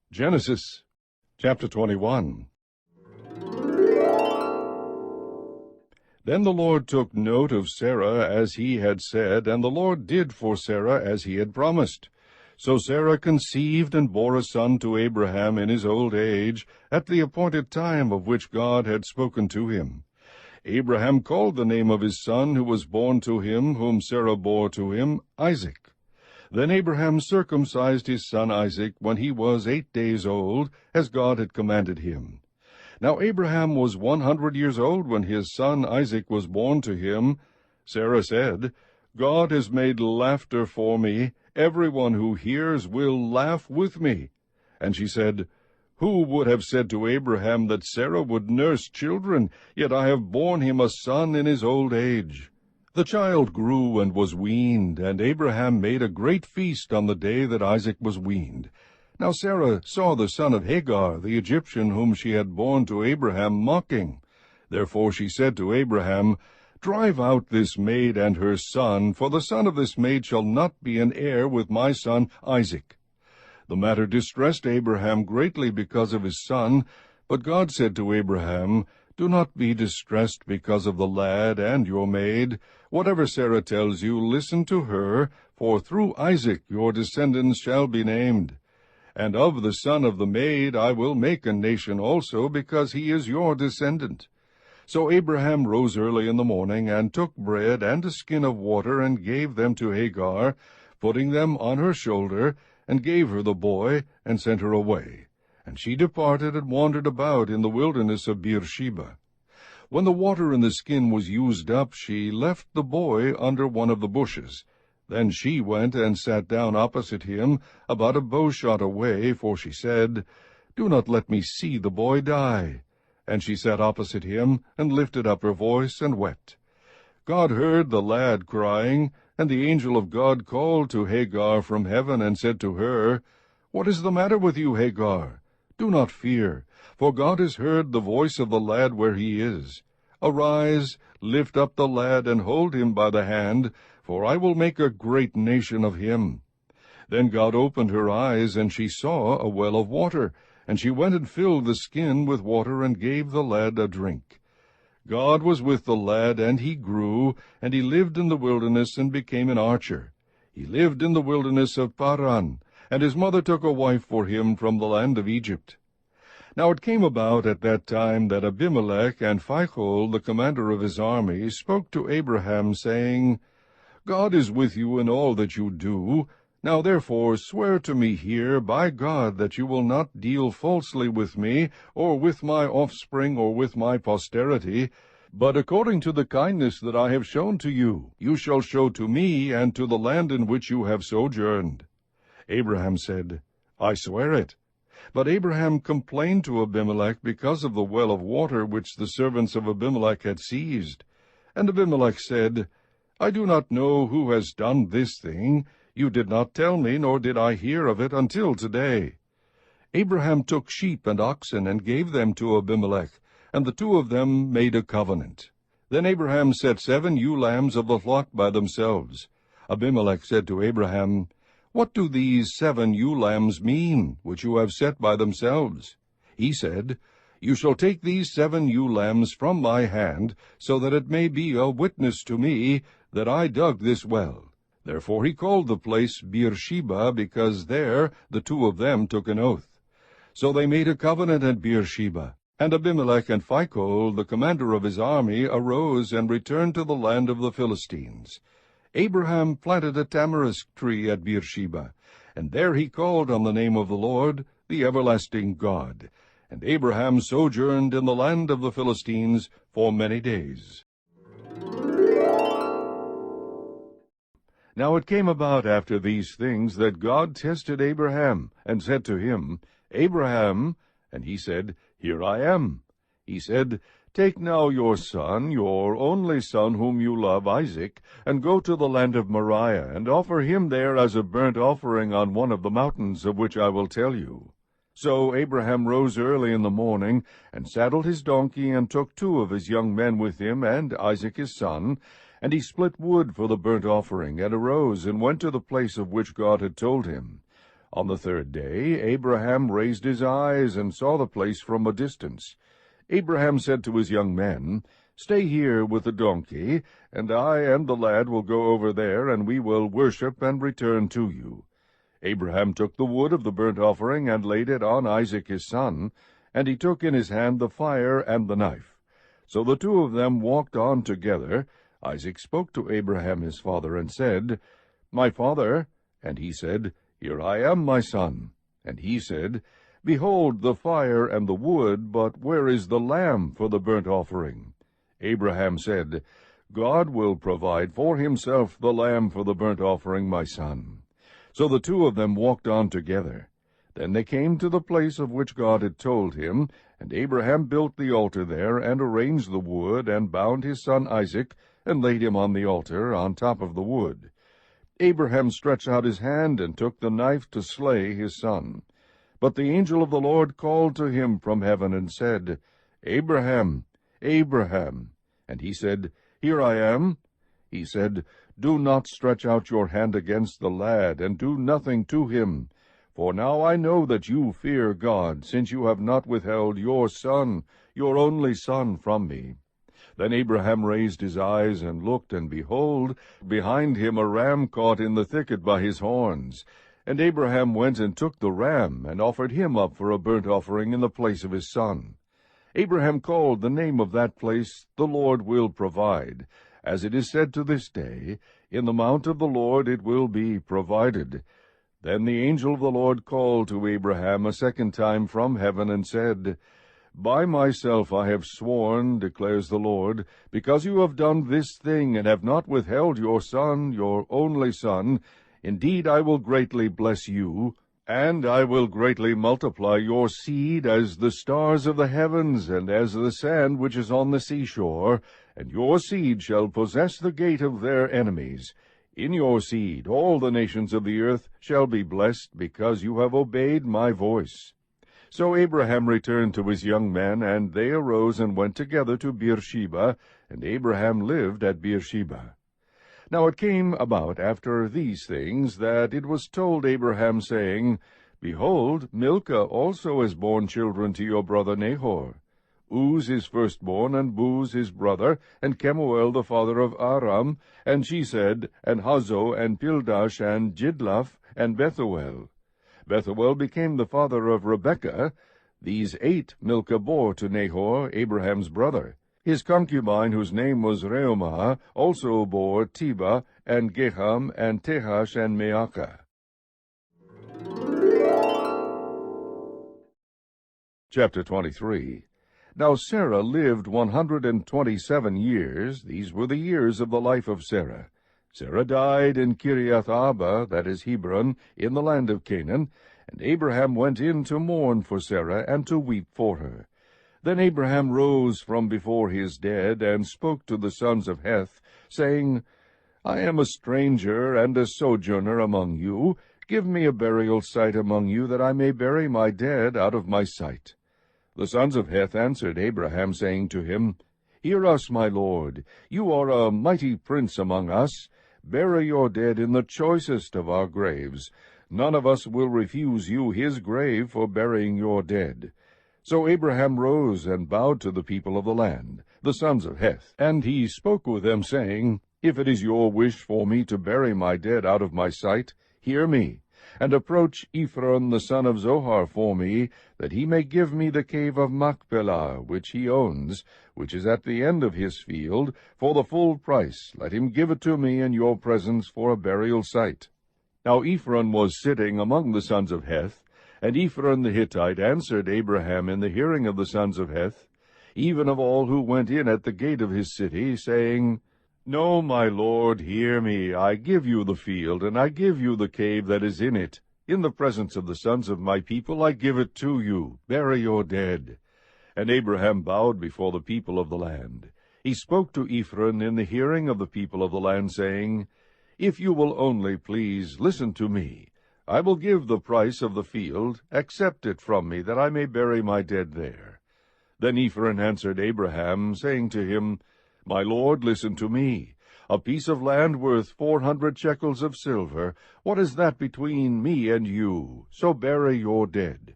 Genesis chapter 21. Then the Lord took note of Sarah as he had said, and the Lord did for Sarah as he had promised. So Sarah conceived and bore a son to Abraham in his old age, at the appointed time of which God had spoken to him. Abraham called the name of his son who was born to him, whom Sarah bore to him, Isaac. Then Abraham circumcised his son Isaac when he was 8 days old, as God had commanded him. Now Abraham was 100 years old when his son Isaac was born to him. Sarah said, God has made laughter for me. Everyone who hears will laugh with me. And she said, Who would have said to Abraham that Sarah would nurse children? Yet I have borne him a son in his old age. The child grew and was weaned, and Abraham made a great feast on the day that Isaac was weaned. Now Sarah saw the son of Hagar, the Egyptian, whom she had borne to Abraham, mocking. Therefore she said to Abraham, Drive out this maid and her son, for the son of this maid shall not be an heir with my son Isaac. The matter distressed Abraham greatly because of his son, but God said to Abraham, Do not be distressed because of the lad and your maid. Whatever Sarah tells you, listen to her, for through Isaac your descendants shall be named. And of the son of the maid I will make a nation also, because he is your descendant. So Abraham rose early in the morning, and took bread and a skin of water, and gave them to Hagar, putting them on her shoulder, and gave her the boy, and sent her away. And she departed and wandered about in the wilderness of Beersheba. When the water in the skin was used up, she left the boy under one of the bushes. Then she went and sat down opposite him, about a bowshot away, for she said, Do not let me see the boy die. And she sat opposite him, and lifted up her voice, and wept. God heard the lad crying, and the angel of God called to Hagar from heaven, and said to her, What is the matter with you, Hagar? Do not fear, for God has heard the voice of the lad where he is. Arise, lift up the lad, and hold him by the hand, for I will make a great nation of him. Then God opened her eyes, and she saw a well of water, and she went and filled the skin with water, and gave the lad a drink. God was with the lad, and he grew, and he lived in the wilderness, and became an archer. He lived in the wilderness of Paran, and his mother took a wife for him from the land of Egypt. Now it came about at that time that Abimelech and Phicol, the commander of his army, spoke to Abraham, saying, God is with you in all that you do. Now therefore swear to me here by God that you will not deal falsely with me, or with my offspring, or with my posterity, but according to the kindness that I have shown to you, you shall show to me and to the land in which you have sojourned. Abraham said, I swear it. But Abraham complained to Abimelech because of the well of water which the servants of Abimelech had seized. And Abimelech said, I do not know who has done this thing. You did not tell me, nor did I hear of it until today. Abraham took sheep and oxen, and gave them to Abimelech, and the two of them made a covenant. Then Abraham set 7 ewe lambs of the flock by themselves. Abimelech said to Abraham, What do these 7 ewe lambs mean, which you have set by themselves? He said, You shall take these 7 ewe lambs from my hand, so that it may be a witness to me that I dug this well. Therefore he called the place Beersheba, because there the two of them took an oath. So they made a covenant at Beersheba. And Abimelech and Phicol, the commander of his army, arose and returned to the land of the Philistines. Abraham planted a tamarisk tree at Beersheba, and there he called on the name of the Lord, the everlasting God. And Abraham sojourned in the land of the Philistines for many days. Now it came about after these things that God tested Abraham, and said to him, Abraham, and he said, Here I am. He said, Take now your son, your only son whom you love, Isaac, and go to the land of Moriah, and offer him there as a burnt offering on one of the mountains of which I will tell you. So Abraham rose early in the morning, and saddled his donkey, and took 2 of his young men with him, and Isaac his son, and he split wood for the burnt offering, and arose, and went to the place of which God had told him. On the third day Abraham raised his eyes and saw the place from a distance. Abraham said to his young men, "Stay here with the donkey, and I and the lad will go over there, and we will worship and return to you." Abraham took the wood of the burnt offering and laid it on Isaac his son, and he took in his hand the fire and the knife. So the two of them walked on together. Isaac spoke to Abraham his father, and said, "My father." And he said, "Here I am, my son." And he said, "Behold the fire and the wood, but where is the lamb for the burnt offering?" Abraham said, "God will provide for himself the lamb for the burnt offering, my son." So the two of them walked on together. Then they came to the place of which God had told him, and Abraham built the altar there, and arranged the wood, and bound his son Isaac, and laid him on the altar on top of the wood. Abraham stretched out his hand, and took the knife to slay his son. But the angel of the Lord called to him from heaven, and said, "Abraham, Abraham." And he said, "Here I am." He said, "Do not stretch out your hand against the lad, and do nothing to him. For now I know that you fear God, since you have not withheld your son, your only son, from me." Then Abraham raised his eyes and looked, and behold, behind him a ram caught in the thicket by his horns. And Abraham went and took the ram, and offered him up for a burnt offering in the place of his son. Abraham called the name of that place, "The Lord will provide." As it is said to this day, "In the mount of the Lord it will be provided." Then the angel of the Lord called to Abraham a second time from heaven, and said, "By myself I have sworn, declares the Lord, because you have done this thing, and have not withheld your son, your only son, indeed I will greatly bless you, and I will greatly multiply your seed as the stars of the heavens, and as the sand which is on the seashore, and your seed shall possess the gate of their enemies. In your seed all the nations of the earth shall be blessed, because you have obeyed my voice." So Abraham returned to his young men, and they arose and went together to Beersheba, and Abraham lived at Beersheba. Now it came about after these things, that it was told Abraham, saying, "Behold, Milcah also has borne children to your brother Nahor. Uz is firstborn, and Buz his brother, and Kemuel the father of Aram, and Chesed, and Hazo, and Pildash, and Jidlaph, and Bethuel. Bethuel became the father of Rebekah. These 8 Milcah bore to Nahor, Abraham's brother. His concubine, whose name was Reumah, also bore Tebah, and Geham, and Tehash, and Maacah. Chapter 23. Now Sarah lived 127 years. These were the years of the life of Sarah. Sarah died in Kiriath Arba, that is Hebron, in the land of Canaan, and Abraham went in to mourn for Sarah, and to weep for her. Then Abraham rose from before his dead, and spoke to the sons of Heth, saying, "I am a stranger and a sojourner among you. Give me a burial site among you, that I may bury my dead out of my sight." The sons of Heth answered Abraham, saying to him, "Hear us, my lord. You are a mighty prince among us. Bury your dead in the choicest of our graves. None of us will refuse you his grave for burying your dead." So Abraham rose and bowed to the people of the land, the sons of Heth, and he spoke with them, saying, "If it is your wish for me to bury my dead out of my sight, hear me, and approach Ephron the son of Zohar for me, that he may give me the cave of Machpelah, which he owns, which is at the end of his field, for the full price. Let him give it to me in your presence for a burial site." Now Ephron was sitting among the sons of Heth, and Ephron the Hittite answered Abraham in the hearing of the sons of Heth, even of all who went in at the gate of his city, saying, "No, my lord, hear me. I give you the field, and I give you the cave that is in it. In the presence of the sons of my people I give it to you. Bury your dead." And Abraham bowed before the people of the land. He spoke to Ephron in the hearing of the people of the land, saying, "If you will only please listen to me, I will give the price of the field. Accept it from me, that I may bury my dead there." Then Ephron answered Abraham, saying to him, "My lord, listen to me. a piece of land worth 400 shekels of silver. What is that between me and you? So bury your dead.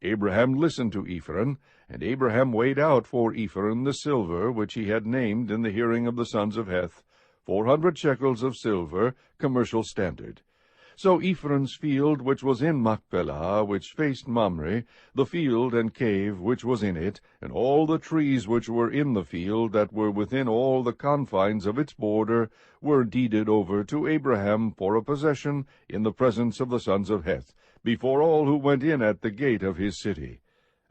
Abraham listened to Ephron, and Abraham weighed out for Ephron the silver which he had named in the hearing of the sons of Heth, 400 shekels of silver, commercial standard. So Ephron's field which was in Machpelah, which faced Mamre, the field and cave which was in it, and all the trees which were in the field that were within all the confines of its border, were deeded over to Abraham for a possession in the presence of the sons of Heth, before all who went in at the gate of his city.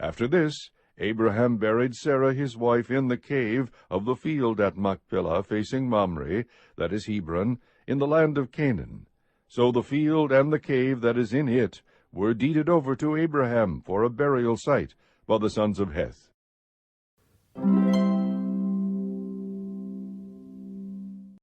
After this, Abraham buried Sarah his wife in the cave of the field at Machpelah facing Mamre, that is Hebron, in the land of Canaan. So the field and the cave that is in it were deeded over to Abraham for a burial site by the sons of Heth.